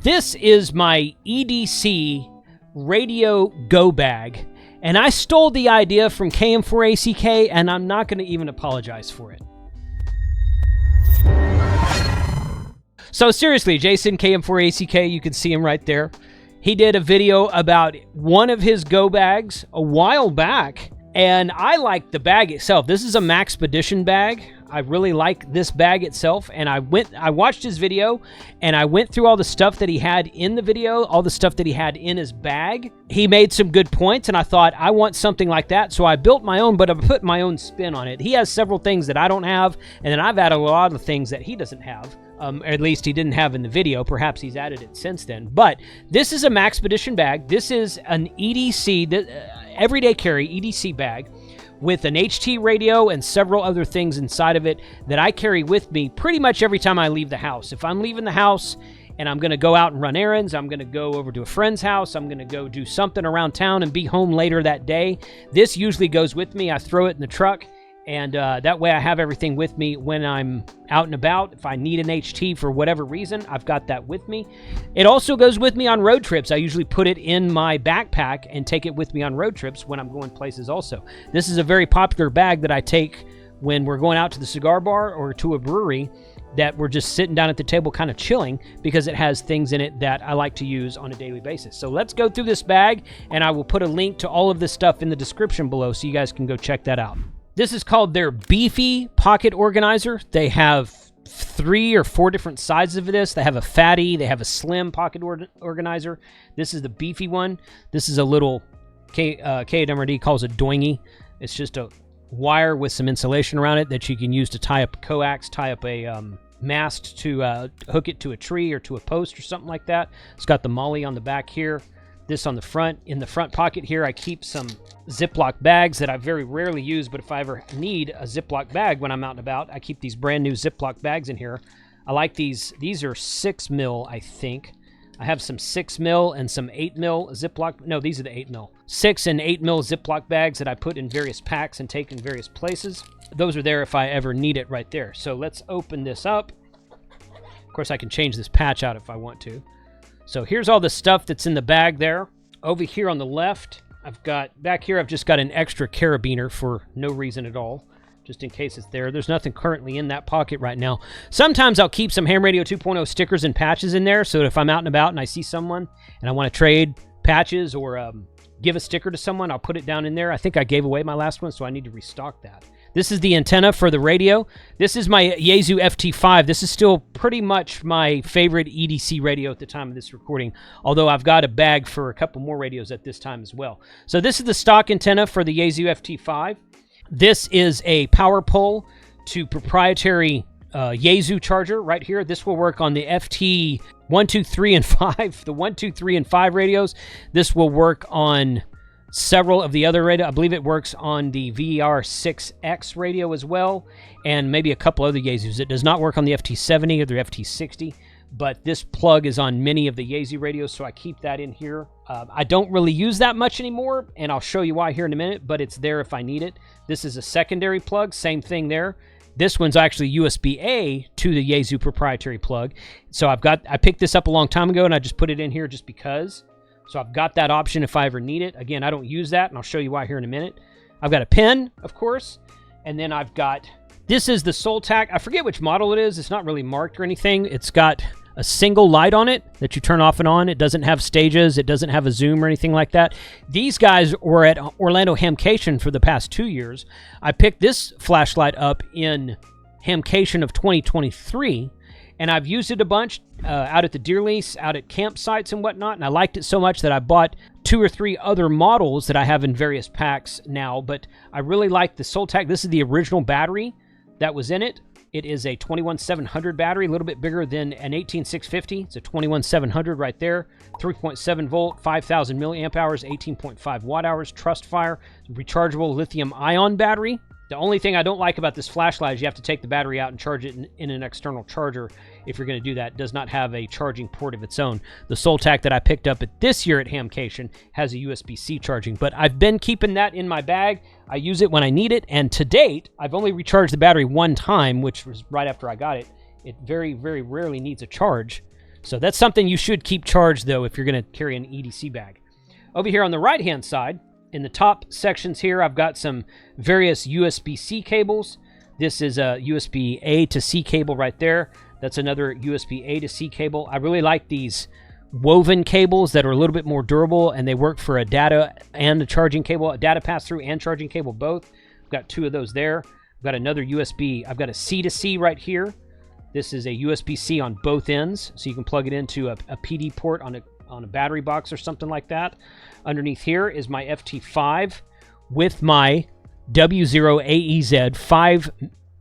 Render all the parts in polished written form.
This is my EDC Radio Go Bag, and I stole the idea from KM4ACK, and I'm not going to even apologize for it. So seriously, Jason, KM4ACK, you can see him right there. He did a video about one of his go bags a while back, and I like the bag itself. This is a Maxpedition bag. I really like this bag itself, and I watched his video, and I went through all the stuff that he had in the video, all the stuff that he had in his bag. He made some good points, and I thought, I want something like that, so I built my own, but I put my own spin on it. He has several things that I don't have, and then I've added a lot of things that he doesn't have. At least he didn't have in the video. Perhaps he's added it since then. But this is a Maxpedition bag. This is an EDC, everyday carry EDC bag with an HT radio and several other things inside of it that I carry with me pretty much every time I leave the house. If I'm leaving the house and I'm going to go out and run errands, I'm going to go over to a friend's house, I'm going to go do something around town and be home later that day, this usually goes with me. I throw it in the truck. And that way I have everything with me when I'm out and about. If I need an HT for whatever reason, I've got that with me. It also goes with me on road trips. I usually put it in my backpack and take it with me on road trips when I'm going places also. This is a very popular bag that I take when we're going out to the cigar bar or to a brewery, that we're just sitting down at the table kind of chilling, because it has things in it that I like to use on a daily basis. So let's go through this bag, and I will put a link to all of this stuff in the description below so you guys can go check that out. This is called their Beefy Pocket Organizer. They have 3 or 4 different sizes of this. They have a fatty, they have a slim pocket organizer. This is the beefy one. This is a little, KMRD calls it doingy. It's just a wire with some insulation around it that you can use to tie up a coax, tie up a mast to hook it to a tree or to a post or something like that. It's got the molly on the back here. This on the front. In the front pocket here, I keep some Ziploc bags that I very rarely use, but if I ever need a Ziploc bag when I'm out and about, I keep these brand new Ziploc bags in here. I like these. These are 6 mil, I think. I have some 6 mil and some 8 mil Ziploc. No, these are the 8 mil. 6 and 8 mil Ziploc bags that I put in various packs and take in various places. Those are there if I ever need it right there. So let's open this up. Of course, I can change this patch out if I want to. So here's all the stuff that's in the bag there. Over here on the left, back here I've just got an extra carabiner for no reason at all, just in case it's there. There's nothing currently in that pocket right now. Sometimes I'll keep some Ham Radio 2.0 stickers and patches in there, so if I'm out and about and I see someone and I want to trade patches or give a sticker to someone, I'll put it down in there. I think I gave away my last one, so I need to restock that. This is the antenna for the radio. This is my Yaesu FT5. This is still pretty much my favorite EDC radio at the time of this recording, although I've got a bag for a couple more radios at this time as well. So this is the stock antenna for the Yaesu FT5. This is a power pole to proprietary Yaesu charger right here. This will work on the FT 1, 2, 3, and 5, the 1, 2, 3, and 5 radios. This will work on several of the other radio. I believe it works on the VR6X radio as well, and maybe a couple other Yaesus. It does not work on the FT70 or the FT60, but this plug is on many of the Yaesu radios, so I keep that in here. I don't really use that much anymore, and I'll show you why here in a minute, but it's there if I need it. This is a secondary plug, same thing there. This one's actually USB-A to the Yaesu proprietary plug. So I picked this up a long time ago, and I just put it in here just because. So I've got that option if I ever need it. Again, I don't use that, and I'll show you why here in a minute. I've got a pen, of course, and then I've got, this is the Soltac. I forget which model it is. It's not really marked or anything. It's got a single light on it that you turn off and on. It doesn't have stages. It doesn't have a zoom or anything like that. These guys were at Orlando Hamcation for the past 2 years. I picked this flashlight up in Hamcation of 2023, and I've used it a bunch out at the deer lease, out at campsites and whatnot, and I liked it so much that I bought 2 or 3 other models that I have in various packs now, but I really like the Soltac. This is the original battery that was in it. It is a 21700 battery, a little bit bigger than an 18650. It's a 21700 right there. 3.7 volt, 5000 milliamp hours, 18.5 watt hours, trust fire, rechargeable lithium ion battery. The only thing I don't like about this flashlight is you have to take the battery out and charge it in an external charger. If you're going to do that, it does not have a charging port of its own. The Soltac that I picked up at this year at Hamcation has a USB-C charging, but I've been keeping that in my bag. I use it when I need it, and to date, I've only recharged the battery one time, which was right after I got it. It very, very rarely needs a charge. So that's something you should keep charged, though, if you're going to carry an EDC bag. Over here on the right-hand side, in the top sections here, I've got some various USB-C cables. This is a USB-A to C cable right there. That's another USB-A to C cable. I really like these woven cables that are a little bit more durable, and they work for a data and a charging cable, a data pass-through and charging cable both. I've got 2 of those there. I've got another USB. I've got a C to C right here. This is a USB-C on both ends, so you can plug it into a PD port on a battery box or something like that. Underneath here is my FT5 with my W0AEZ 5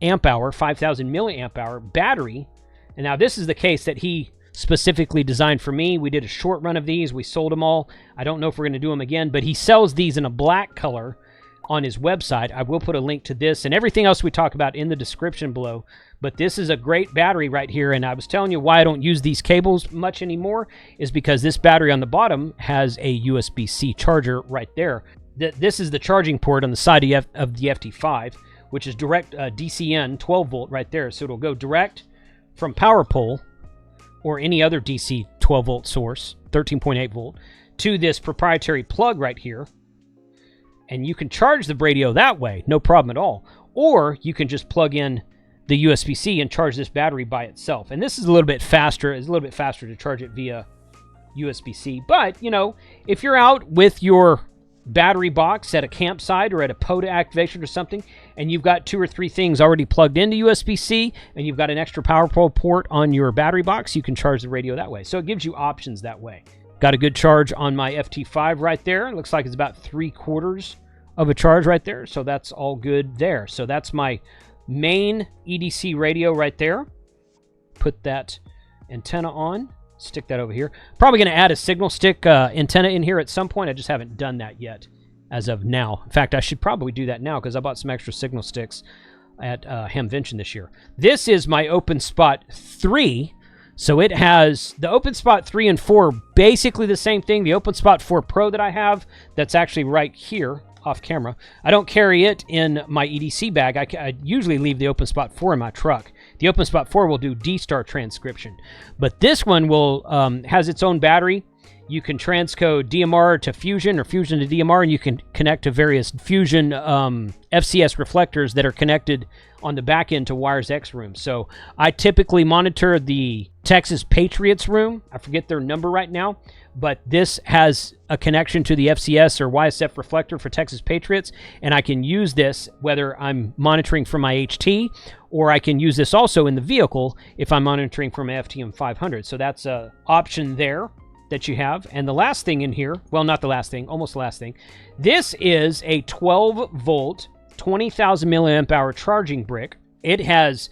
amp hour, 5,000 milliamp hour battery. And now this is the case that he specifically designed for me. We did a short run of these. We sold them all. I don't know if we're going to do them again, but he sells these in a black color on his website. I will put a link to this and everything else we talk about in the description below. But this is a great battery right here, and I was telling you why I don't use these cables much anymore is because this battery on the bottom has a USB-C charger right there. This is the charging port on the side of the FT5, which is direct DCN 12 volt right there. So it'll go direct from power pole or any other DC 12 volt source, 13.8 volt, to this proprietary plug right here. And you can charge the radio that way, no problem at all. Or you can just plug in the USB-C and charge this battery by itself. And this is a little bit faster. It's a little bit faster to charge it via USB-C. But, you know, if you're out with your battery box at a campsite or at a POTA activation or something, and you've got 2 or 3 things already plugged into USB-C, and you've got an extra power port on your battery box, you can charge the radio that way. So it gives you options that way. Got a good charge on my FT5 right there. It looks like it's about 3/4 of a charge right there. So that's all good there. So that's my main EDC radio right there. Put that antenna on. Stick that over here. Probably going to add a signal stick antenna in here at some point. I just haven't done that yet as of now. In fact, I should probably do that now because I bought some extra signal sticks at Hamvention this year. This is my OpenSpot 3. So it has the OpenSpot 3 and 4, basically the same thing. The OpenSpot 4 Pro that I have, that's actually right here off camera. I don't carry it in my EDC bag. I usually leave the OpenSpot 4 in my truck. The OpenSpot 4 will do D-Star transcription, but this one will has its own battery. You can transcode DMR to Fusion or Fusion to DMR, and you can connect to various Fusion FCS reflectors that are connected on the back end to Wires X rooms. So I typically monitor the Texas Patriots room. I forget their number right now, but this has a connection to the FCS or YSF reflector for Texas Patriots, and I can use this whether I'm monitoring from my HT, or I can use this also in the vehicle if I'm monitoring from my FTM 500. So that's an option there that you have. And the last thing in here, well, not the last thing, almost the last thing, this is a 12 volt, 20,000 milliamp hour charging brick. It has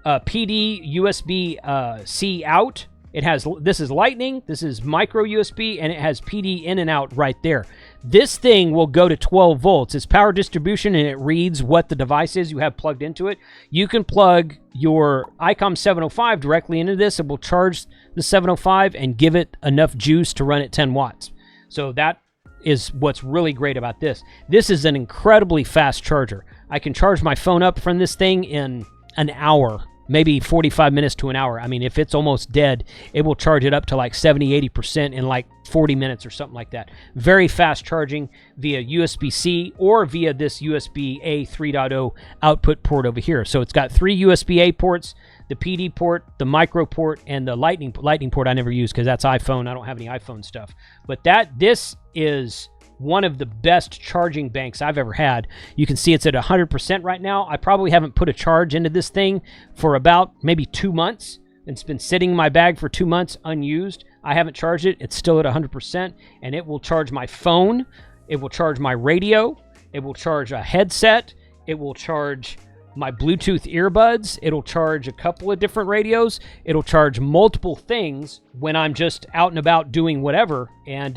PD USB-C out. It has, this is Lightning, this is micro USB, and it has PD in and out right there. This thing will go to 12 volts. It's power distribution, and it reads what the device is you have plugged into it. You can plug your ICOM 705 directly into this. It will charge the 705 and give it enough juice to run at 10 watts. So that is what's really great about this. This is an incredibly fast charger. I can charge my phone up from this thing in an hour, maybe 45 minutes to an hour. I mean, if it's almost dead, it will charge it up to like 70-80% in like 40 minutes or something like that. Very fast charging via USB-C or via this USB-A 3.0 output port over here. So it's got 3 USB-A ports, the PD port, the micro port, and the lightning port I never use because that's iPhone. I don't have any iPhone stuff. But this is one of the best charging banks I've ever had. You can see it's at 100% right now. I probably haven't put a charge into this thing for about maybe 2 months. It's been sitting in my bag for 2 months unused. I haven't charged it. It's still at 100%, and it will charge my phone. It will charge my radio. It will charge a headset. It will charge my Bluetooth earbuds. It'll charge a couple of different radios. It'll charge multiple things when I'm just out and about doing whatever, and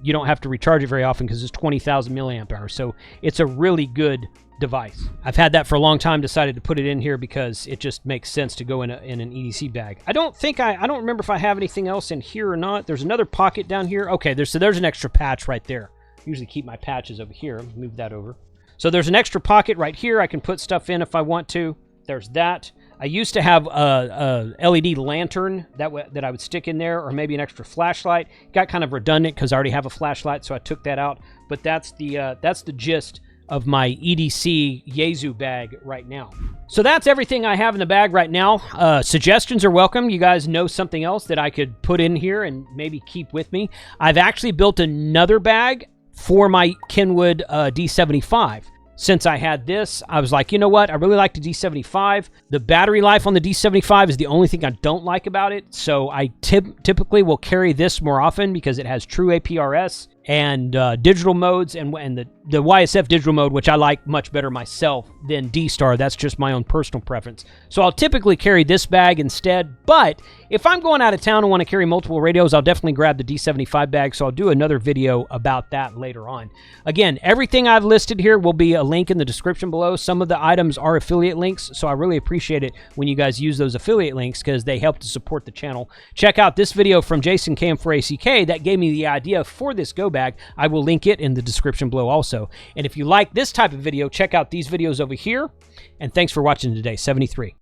you don't have to recharge it very often because it's 20,000 milliamp hours. So it's a really good device. I've had that for a long time, decided to put it in here because it just makes sense to go in an EDC bag. I don't remember if I have anything else in here or not. There's another pocket down here. Okay, there's an extra patch right there. I usually keep my patches over here. Move that over. So there's an extra pocket right here. I can put stuff in if I want to. There's that. I used to have a LED lantern that I would stick in there, or maybe an extra flashlight. Got kind of redundant because I already have a flashlight, so I took that out. But that's the gist of my EDC Yaesu bag right now. So that's everything I have in the bag right now. Suggestions are welcome. You guys know something else that I could put in here and maybe keep with me. I've actually built another bag for my Kenwood D75. Since I had this, I was like, you know what? I really like the D75. The battery life on the D75 is the only thing I don't like about it. So I typically will carry this more often because it has true APRS and digital modes and the YSF digital mode, which I like much better myself than D-Star. That's just my own personal preference. So I'll typically carry this bag instead. But if I'm going out of town and want to carry multiple radios, I'll definitely grab the D75 bag. So I'll do another video about that later on. Again, everything I've listed here will be a link in the description below. Some of the items are affiliate links, so I really appreciate it when you guys use those affiliate links because they help to support the channel. Check out this video from Jason KM4ACK that gave me the idea for this go bag. I will link it in the description below also. And if you like this type of video, check out these videos over here. And thanks for watching today, 73.